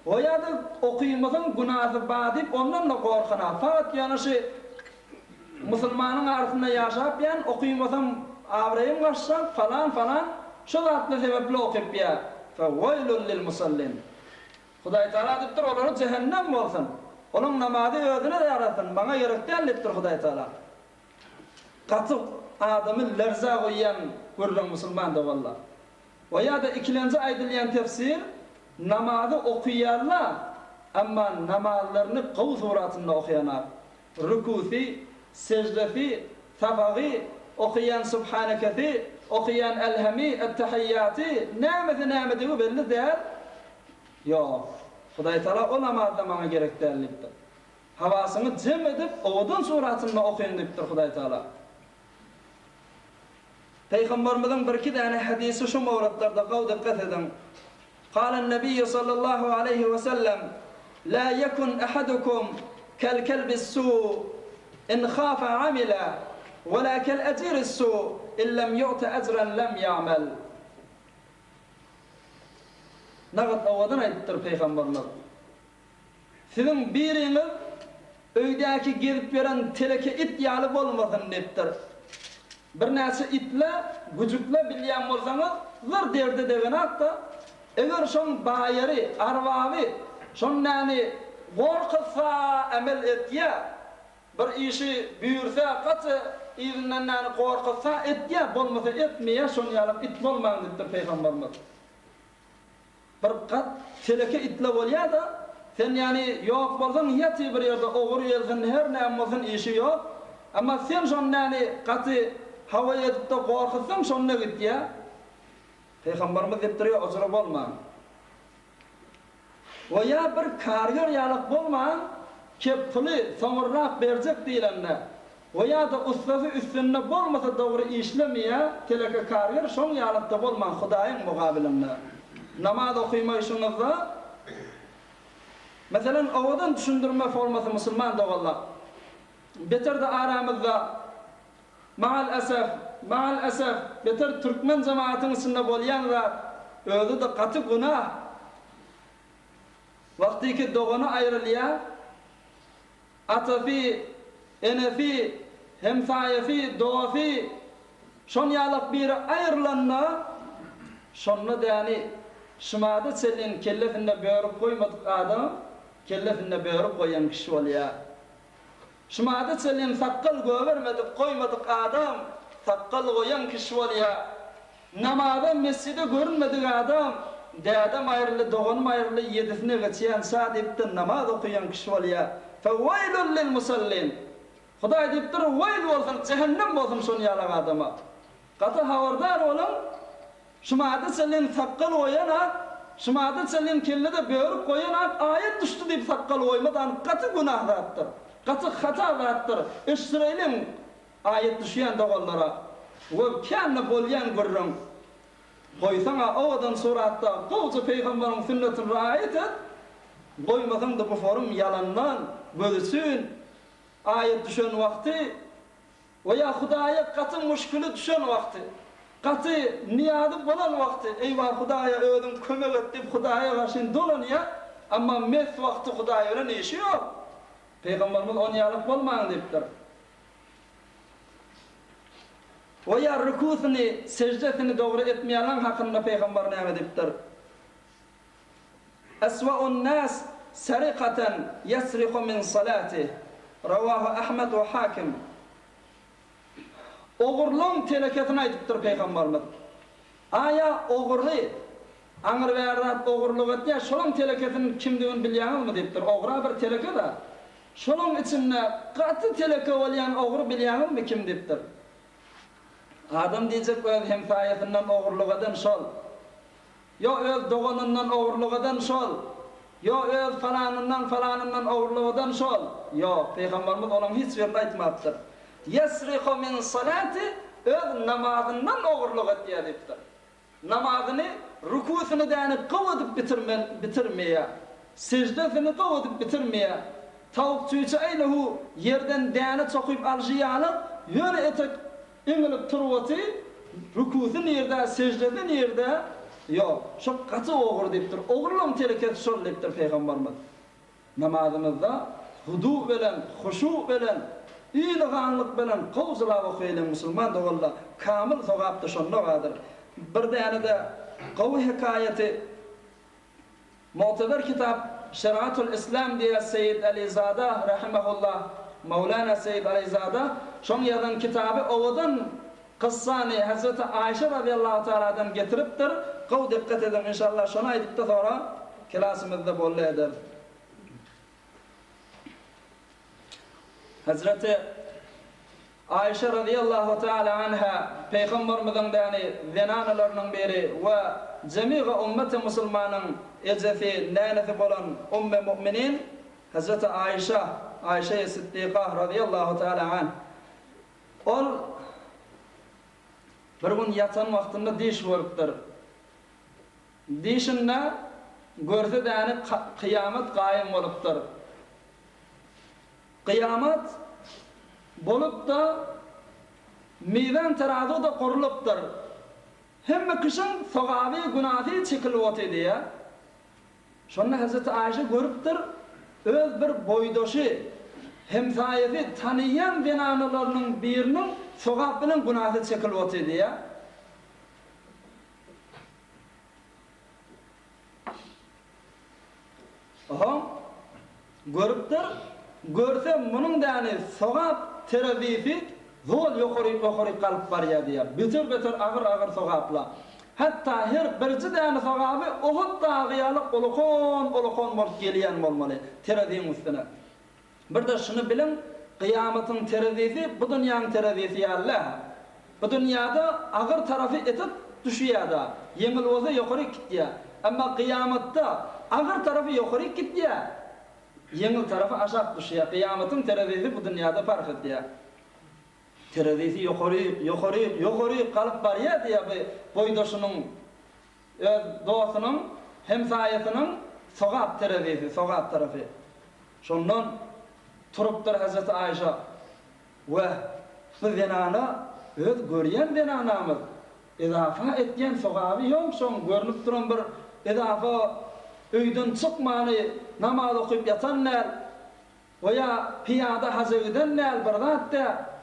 o ya da okuýmasan günahı badip ondan da gorkana. Fakat yani şu musulmanyň arasynda ýaşap ýan okuýmasan awraýym gaçsa falan şo zatly sebepli okuýp ýa. Fewailul lil musallin. Hudaý Taala dipdir olary cehennem bolsun. Onun namazy özüne de yarasyn. Bana gerekden dipdir Hudaý Taala. Gaty adamy lerza goýan görýän musulman da walla. O ýa-da ikilenji aýdylýan tefsir namazy okuýarlar, amma namazlaryny qaw suratynda okuýanlar. Rukusi, secdesi, tafagy, okuyan subhanekati, okuyan elhemi, ettehiyyati, näme belli değil. Yok. Hudaý Taala o namazda bana gerek değildir. Havasyny jem edip, oğudun suratynda okuýan dipdir Hudaý Taala. Peygamberimizin bir iki tane hadisi şu mawratlarda qaw dikkat edin. Qala an-nabiy sallallahu aleyhi ve sellem: "La yekun ahadukum kel kelbis su in khafa amila walakin ajr as-su in lam yu'ta ajran lam ya'mal. Nagat awadan aytdyr Peýgamberler. Sizin biriňiz öýdäki gelip beren teleke it ýaly bolmasyn depdir. Bir näçe itle, güjükle bilýän bolsaňyz, zır derde degen hatda, eger şoň baýary, arwawy, şoň näni gorksa amel etýä, bir işi büýürse, gaty ýerinden näni gorksa etýä, bolmasa etmeýär, şoň ýaly it bolmaň depdir Peýgamberler. Bir gat teleke itle bolýar da, sen yani yok bolsaň ýaty bir ýerde ogur ýelgin her näme bolsun işi ýok. Amma sen şoň näni gaty hawa edip de gorksaň şonda gitýär. Peýgamberimiz depdir, ojra bolma. Wa ya bir karger ýalyk bolma, kep puly soňurrak berjek diýilende. Wa ya da ustasy üstünde bolmasa dogry işlemeýär, teleke karger şoň ýalykda bolma Hudaýyň mugabilinde. Namaz okuýmaýşyňyzda mesela owadan düşündirme formasy musulman dogalla. Beter de aramyzda ma'al asaf beter türkmen jemaatynyň içinde bolýan we özü de gaty günah. Wagtyki dogany aýrylýar. Atafi, enefi, hemsayefi, doafi şon ýalyk biri aýrylanda şonda däni şumada çelin kellefinde börüp koymadyk adam, kellefinde börüp koyan kişi bolýar. Şumada çelin sakkal göwermedik koymadyk adam, sakkal koyan kişi bolýar. Namazda mescide görünmedik adam, dädem aýryly, doganym aýryly, ýedisine geçýän saat ipden namaz okuyan kişi bolýar. Fewailul lil musallin. Hudaý dipdir, wail bolsun, cehennem bolsun şon ýalyk adama. Gaty hawardar bolan, şumada çelin sakkal koyana, şumada çelin kellede börüp koyana ayet düştü diýip sakkal koymadan gaty günahdatdyr. Gaty hatadatdyr. İsrailin ayet düşýän dogallara we känne bolýan görrüm. Koysaňa owadan suratda gowçy peýgamberiň sünnetini raýat et. Goýmasaň da bu forum yalandan bölsün. Ayet düşen wagty we ya Hudaýa gaty müşküli düşen wagty. Gaty niýazy bolan wagty, eýwa Hudaýa özüň kömek et diýip Hudaýa garşy dolanýar, amma mes wagty Hudaýa bilen işi ýok. Peýgamberimiz onu ýalyk bolmaň diýipdir. O ya rükûsyny, secdesini dogry etmeýän hakynda Peýgamber näme diýipdir? Aswa'un nas sariqatan yasriqu min salatihi. Rawahu Ahmed we Hakim. Ogurluň teleketini aýdypdyr Peýgamberimiz. Aya ogurly, aňyr berýär ogurluk etýär, şolaň teleketini kimdigini bilýärmi diýipdir. Ogra bir teleke da. Şolaň içinde gaty teleke bolýan ogur bilýärmi kim diýipdir. Adam diýjek öz hemsaýetinden ogurluk eden şol. Yo öz doganyndan ogurluk eden şol. Yo öz falanyndan ogurluk eden şol. Yo, Peýgamberimiz olaň hiç ýerde aýtmapdyr. Yasriqu min salati öz namazından ogurluk etýär diýipdir. Namazyny rükûsyny däni gowadyp bitirmeýär. Secdesini gowadyp bitirmeýär. Tawuk tüýçe eýlehu yerden däni çokyp alýalyk, ýöne etek eňilip turwaty, rükûsy ýerde, secdesi ýerde. Yo, şo gaty ogur diýipdir. Ogurlam teleket şol diýipdir Peýgamberimiz. Namazymyzda hudu bilen, huşu bilen, ýylyganlyk bilen gowzulap okuýan musulman dogalla kamil sogapdy şonda bardyr. Bir däne gowy hikayeti mu'tabar kitap Şeriatul İslam diýen Seyyid Alizada rahimahullah, Mawlana Seyyid Alizada şoň ýazan kitaby owadan kıssany Hazreti Aýşe radiyallahu ta'aladan getiripdir. Gowy dikkat edin inşallah, şonu aýdypda sonra klasimizde bolýar. Hazreti Aýşe radiyallahu ta'ala anha Peýgamberimiziň däni zenanalarynyň biri we jemiýe ummeti musulmanyň ejesi nänefi bolan umme müminin Hazreti Aýşe Siddiqa radiyallahu ta'ala anha. Ol bir gün yatan wagtynda diş bolupdyr. Dişinde görse däni kıyamet gaýym bolupdyr. Kıyamet bolup da meydan terazi da kurulupdur. Hemme kışın sogabi günahı çekilip diye. Şonda Hazreti Ayşe görüpdir, öz bir boydoşu hemsayeti tanıyan denanalarının birinin sogap bilen günahı çekilip diye. Aha, görüpdir, görse bunun dani sogap terazisi zol yukarı kalıp var ya diye. Beter ağır sogapla. Hatta her birci dani sogabı Uhud dağıyalık olukon bolup geliyen olmalı terazinin üstüne. Bir de şunu bilin, kıyametin terazisi bu dünyanın terazisi ya Allah. Bu dünyada ağır tarafı etip düşüyor da. Yengil olsa yukarı gidiyor. Ama kıyamette ağır tarafı yukarı gidiyor. Yengil tarafı aşağı düşüyor. Kıyametin terazisi bu dünyada fark ediyor. Terazisi yukarı kalıp var ya diye boydaşının, doğasının, hemsayetinin sogap terazisi, sogap tarafı. Şondan turupdur Hazreti Ayşe ve bu zenana öz göryen zenanamız izafa etken sogabı yok, şon görünüp duran bir izafa öyden çıkmanı namaz okuyup yatan nel veya piyada hazırdan nel bir zatta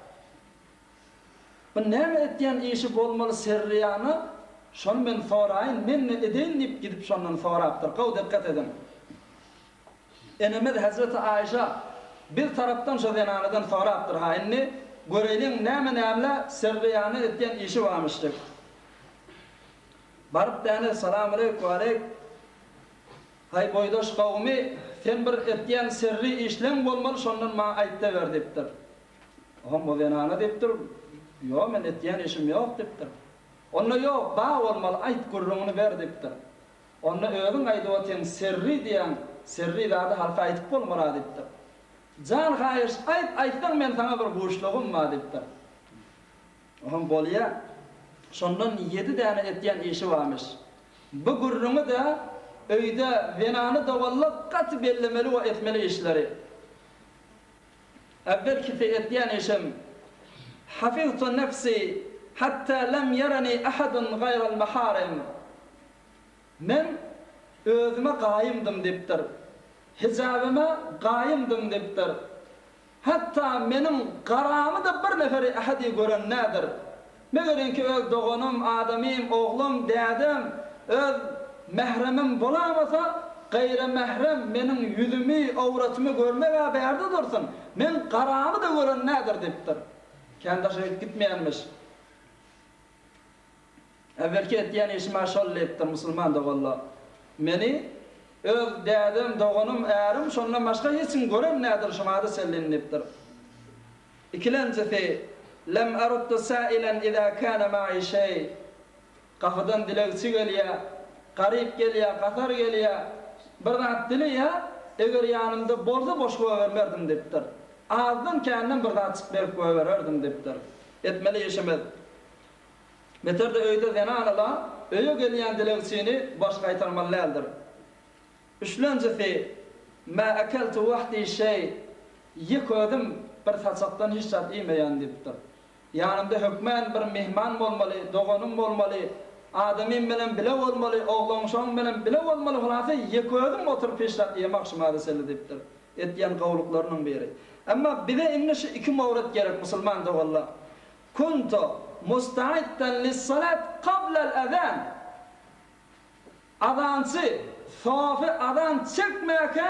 bu neme etken işi bolmalı serriyanı şonu ben sorayın, men ne edeyim deyip gidip şondan soraptır. Qav dikkat edin. Enemed Hazreti Ayşe bir taraftan şu zenanadan soraptır ha inni görelim neme serriyanı etken işi varmıştır. Barıp dene selamun aleyküm hay boydaş kavmi sen bir etken serri işlem bolmalı şondan ma aytta ver deptir. Oğlum bu zenana deptir. Yo men etken işim yok deptir. Onda yok bağ olmalı ayt gurrunu ver deptir. Onda özün ayda oten serri diyen serri dağda halka aytıp bolmalı deptir. Can hayır aytdan men sana bir boşluğum var deptir. Oğlum bolya şondan 7 tane etken işi varmış. Bu gurrunu da öyde venanı davallak kat bellemeli ve etmeli işleri. Evvelki etken işim hafiztu nefsi hatta lem yarani ahadun gayra'l maharim. Men özüme qayımdım deptir. Hicabıma qayımdım deptir. Hatta menin qaramı da bir neferi ahadi gören nadir. Me gören ki öz doğanım, adamim, oğlum, dädim, öz mehremim bolamasa gayri mehrem menin yüzümü, avratımı görmeye berdi dursun. Men qaramı da gören nadir deptir. Kendi şey gitmeyenmiş. Evvelki etken işime şol ettir Müslüman da valla. Meni öz dädim, doğanım, ärim şondan başka hiçin görem nadir şumada selleniptir. İkilencisi lem aruddu sailen iza kana ma'i şey. Kafadan dilekçi geliyor, garip geliyor, katar geliyor. Bir zat diliyor, eğer yanımda bolsa boş vermerdim deptir. Ağzından kendim bir zat çık berip verirdim deptir. Etmeli işimiz. Beter de öyde zenanala, öye geliyen dilekçini boş kaytarmalıdır. Üçüncüsü ma akaltu vahdi şey. Yıkıdım bir saçaktan hiç zat yemeyen deptir. Yanımda hükmen bir mehman bolmalı, doğanım bolmalı, adamim bilen bile olmalı, oğlum şon bilen bile olmalı hulasa yıkıdım oturup peşrat yemek şumada seli deptir. Etken qavluqlarının biri. Ama bize inneşi iki mavrat gerek Müslüman da valla. Kuntu musta'iddan lis-salat qabla'l azan. Adançı, safi adan çekmeke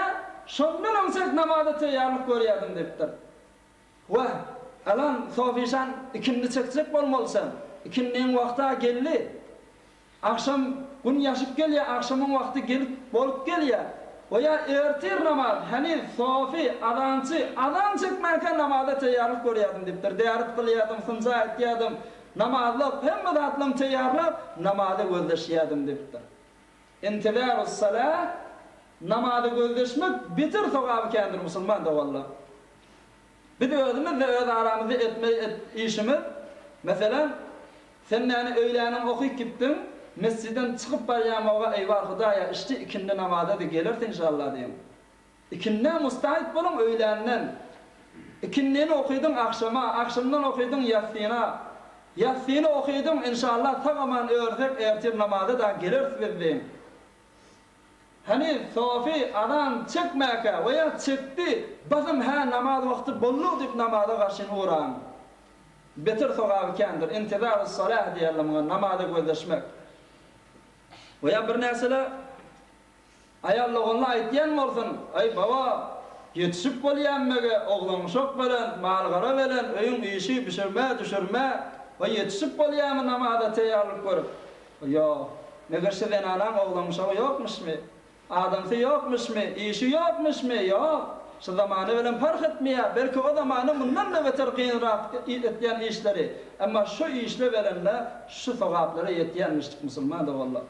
şondan öncek namazda tayyorlik görüyordum deptir. Ve alan sofişan ikindi çekecek bolmalısan. İkindinin vaqta geldi. Akşam gün yaşıp geliyor, akşamın vakti gelip bolup geliyor. Veya ertir namaz, hani sofi, adan çekmeke namazda tayyorlik görüyordum deptir. Deyarit kılıyordum, sınca etiyordum. Namazlık, hem de atlım tayyorlap, namazda gözleşiyordum deptir. İntizarus salah, namazda gözleşmek bitir sogabı kendir Müslüman da valla. Bir de özümüz ve öz aramızı etme işimiz. Mesela sen yani öğlenin okuyup gittin, mesciden çıkıp bariyamağa eyvah Hudaya işte ikindi namazda da gelirsin inşallah diyeyim. İkindi müstahit bulun öğlenden. İkinneni okuydun akşama, akşamdan okuydun yatsina. Yatsini okuydun inşallah tamamen öğretek ertir namazı da gelir bildim. Hani sofi adam çıkmaka veya çıktı, bazım ha namaz vakti bollu dip namaza karşın uğran. Betir soğabı kendir, intizar-ı salah diyelim namaza gözleşmek. Veya bir nesile ayarlığınla aytyen olsun, ay baba, yetişip bolyanmege, oğlum şok veren, malgara veren, öyün işi pişirme, düşürme, ve yetişip bolyanmı namaza teyarlık görüp. Yo, ne gırşıden alan oğlum şok yokmuş mu? Adamsı yokmuş mu? İşi yokmuş mu? Yok. Şu zamanı bilen fark etmeye, belki o zamanı bundan da beter kıyınrak etyen işleri. Ama şu işle verenler, şu sokaklara yetyenmiştik Müslüman da vallahi.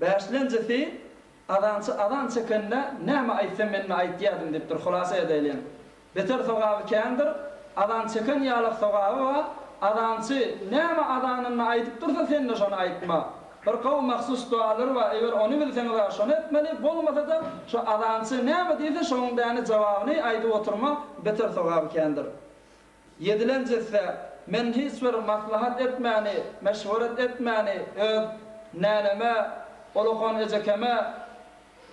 Beşlencesi, adan çıkınla näme aýtsam men aýtýadım depdir, hulasa edelim. Beter sogaby kendir, adan çıkın ýalyk sogaby we adançy näme adanyny aýdyp dursa sen de şonu aýtma. Bir gowum mahsus dualar we eger onu bilseňiz şonu etmeli, bolmasa da şu adançy näme diýse şonuň däne jogabyny aýdyp oturma beter sogaby kendir. Yedilencesi, men hiç bir maslahat etmäni, meşweret etmäni, näleme olukon ezekeme,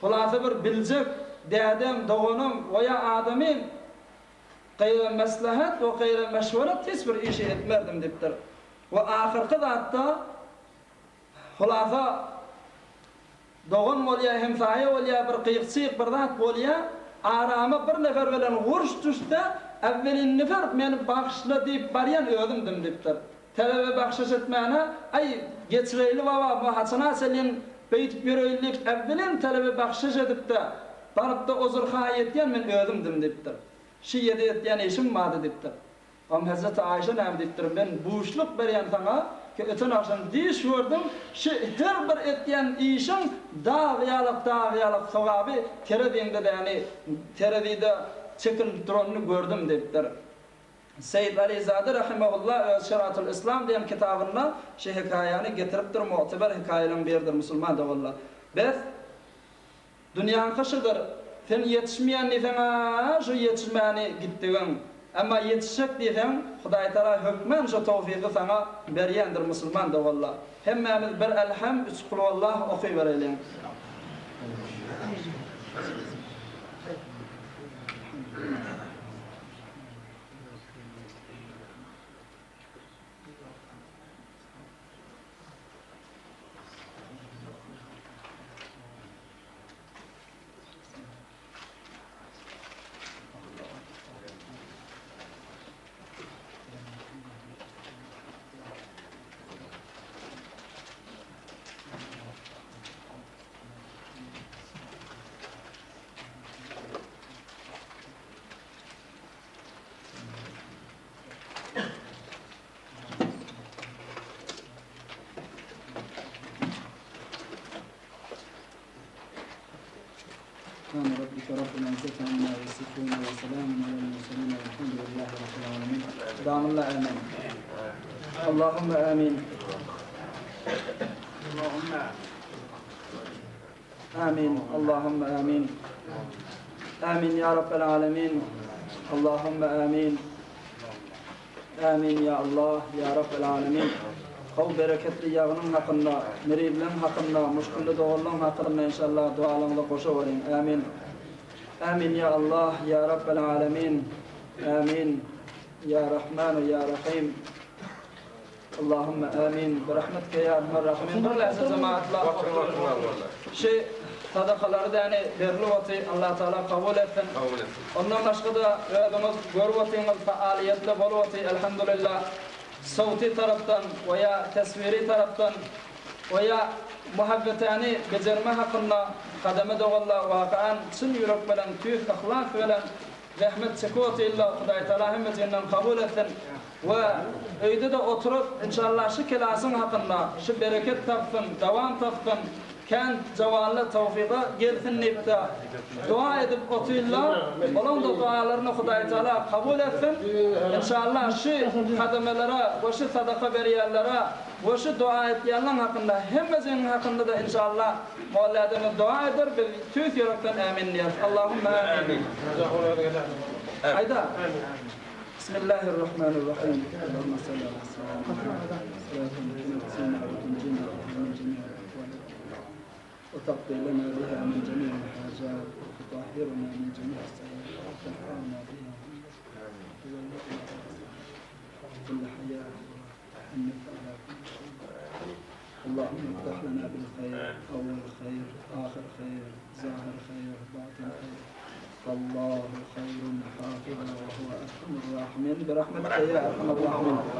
hulasa bir biljek, dädem, dogunum veya adamym gaýra maslahat we gaýra meşweret hiç bir işi etmerdim depdir. We ahirki zatda hulasa dogun bolýa, hemsaýa bolýa, bir qyýqçyk bir zat bolýa, arama bir nefer bilen gurş düşde, evvelin nefer meni bagşla diýip barýan özümdim depdir. Telebe bagşyş etmäne, ay geçireyli baba, bu Hasan Selin beyt bereylik evvelin talebe bagşyş edip de baryp da ozurha etýän men özümdim depdir. Şu ýerde etýän işim bardy depdir. Am Hazreti Aýşa näme depdir? Men buýşluk berýän saňa ki öten akşam diýiş gördüm. Şu her bir etýän işim dağyalyk sogaby terediňde däni teredide çekilip duranyny gördüm depdir. Seyyid Ali Zade rahimahullah Şeriatul İslam diyen kitabında şu hikayeni getiripdir, mu'teber hikayelerini berdir Müslüman da valla. Biz dünyanın kışıdır, sen yetişmeyen nefena şu yetişmeyeni gittiğin, ama yetişecek diyen Hudaý Taala hükmen şu tawfiqi sana berýändir Müslüman da valla. Hemmemiz bir elham, üç kul Allah okuyverelim. سبحان ربك رب العزة عما يصفون وسلام على المرسلين والحمد لله رب العالمين. دعم الله آمين. اللهم آمين. اللهم آمين. اللهم آمين. آمين يا رب العالمين. اللهم آمين. آمين يا الله يا رب العالمين. Haw bereketli ýagynyň hakynda, meriblen hakynda, muşkully dogullyň hakynda inşallah dualaryňda goşa berin. Amin. Amin ya Allah ya Rabbel alamin. Amin. Ya Rahman ya Rahim. Allahümme amin. Berahmetke ya Erhamer Rahimin. Bir lahza cemaatla sadakaları da yani berli otu Allah Teala kabul etsin. Ondan başka da özümüz görüp otuňyz faaliýetli bolup otu elhamdülillah. Savti taraftan veya tasviri taraftan veya muhabbetani becerme hakkında kademe doğalla vakaan çın yürek bilen, tüy ahlak bilen rahmet çekot illa Hudaý Taala hemmetinden kabul etsin ve öyde de oturup inşallah şu kelasın hakkında şu bereket tapsın, devam tapsın, كانت جوالة توفيقة قلت النبتة دعاء edip otuyla olan da dualarını Hudaý Taala kabul etsin. İnşallah şu hademelere, şu sadaka berýärlere, şu dua etýänler hakynda hemmesinin hakynda da inşallah Mevladymyz dua eder biz tüýs ýürekden amin diýeriz. Allahumme amin. Hayda. Bismillahirrahmanirrahim. Allahümme salli ala seyyidina وتقضي لنا بها من جميع الحاجات وتطهرنا من جميع السيئات وتنفعنا بها كل حياة وتحنك على كل شيء. اللهم افتح لنا بالخير أول خير آخر خير ظاهر خير باطن خير فالله خير حافظا وهو أرحم الراحمين برحمتك يا أرحم الراحمين.